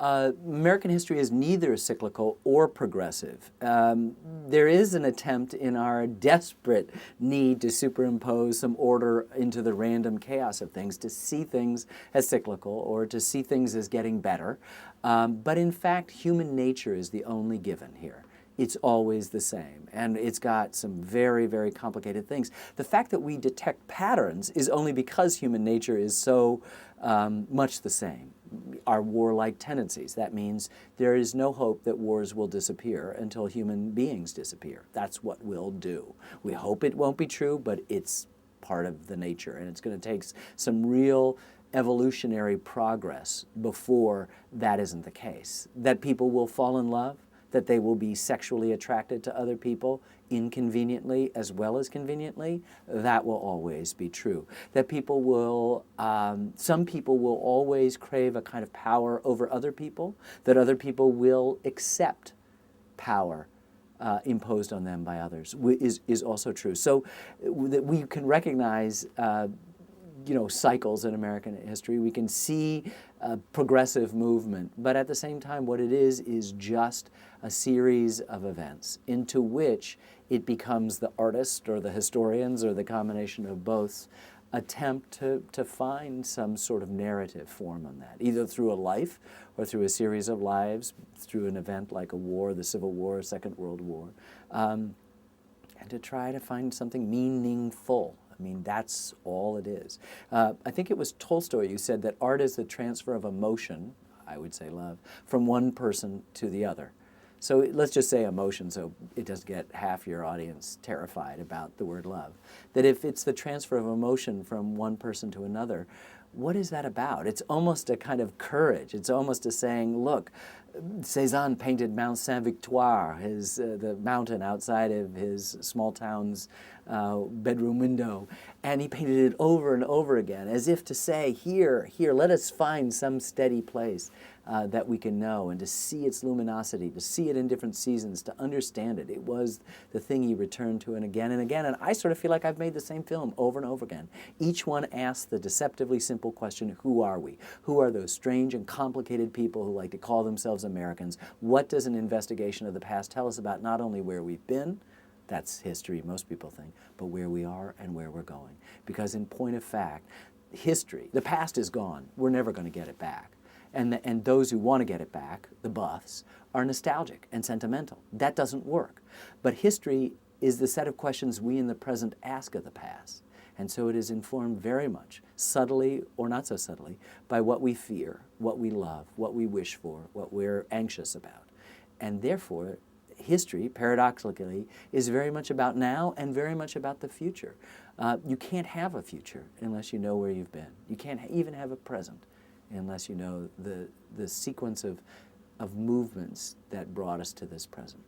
American history is neither cyclical or progressive. There is an attempt in our desperate need to superimpose some order into the random chaos of things, to see things as cyclical or to see things as getting better. But in fact, human nature is the only given here. It's always the same, and it's got some very, very complicated things. The fact that we detect patterns is only because human nature is so much the same. Our warlike tendencies. That means there is no hope that wars will disappear until human beings disappear. That's what we'll do. We hope it won't be true, but it's part of the nature, and it's going to take some real evolutionary progress before that isn't the case. That people will fall in love, that they will be sexually attracted to other people inconveniently as well as conveniently, that will always be true. That people will, some people will always crave a kind of power over other people, that other people will accept power imposed on them by others is also true. So that we can recognize cycles in American history. We can see progressive movement, but at the same time, what it is just a series of events into which it becomes the artist or the historians or the combination of both attempt to find some sort of narrative form on that, either through a life or through a series of lives, through an event like a war, the Civil War, Second World War, and to try to find something meaningful. I mean, that's all it is. I think it was Tolstoy who said that art is the transfer of emotion, I would say love, from one person to the other. So let's just say emotion so it doesn't get half your audience terrified about the word love. That if it's the transfer of emotion from one person to another, what is that about? It's almost a kind of courage. It's almost a saying, look, Cézanne painted Mount Saint-Victoire, the mountain outside of his small town's bedroom window, and he painted it over and over again, as if to say, here, let us find some steady place that we can know, and to see its luminosity, to see it in different seasons, to understand it. It was the thing he returned to and again, and I sort of feel like I've made the same film over and over again. Each one asks the deceptively simple question, who are we? Who are those strange and complicated people who like to call themselves Americans? What does an investigation of the past tell us about not only where we've been, that's history, most people think, but where we are and where we're going? Because in point of fact, history, the past is gone. We're never going to get it back. And those who want to get it back, the buffs, are nostalgic and sentimental. That doesn't work. But history is the set of questions we in the present ask of the past. And so it is informed very much, subtly or not so subtly, by what we fear, what we love, what we wish for, what we're anxious about. And therefore, history, paradoxically, is very much about now and very much about the future. You can't have a future unless you know where you've been. You can't even have a present unless you know the sequence of movements that brought us to this present.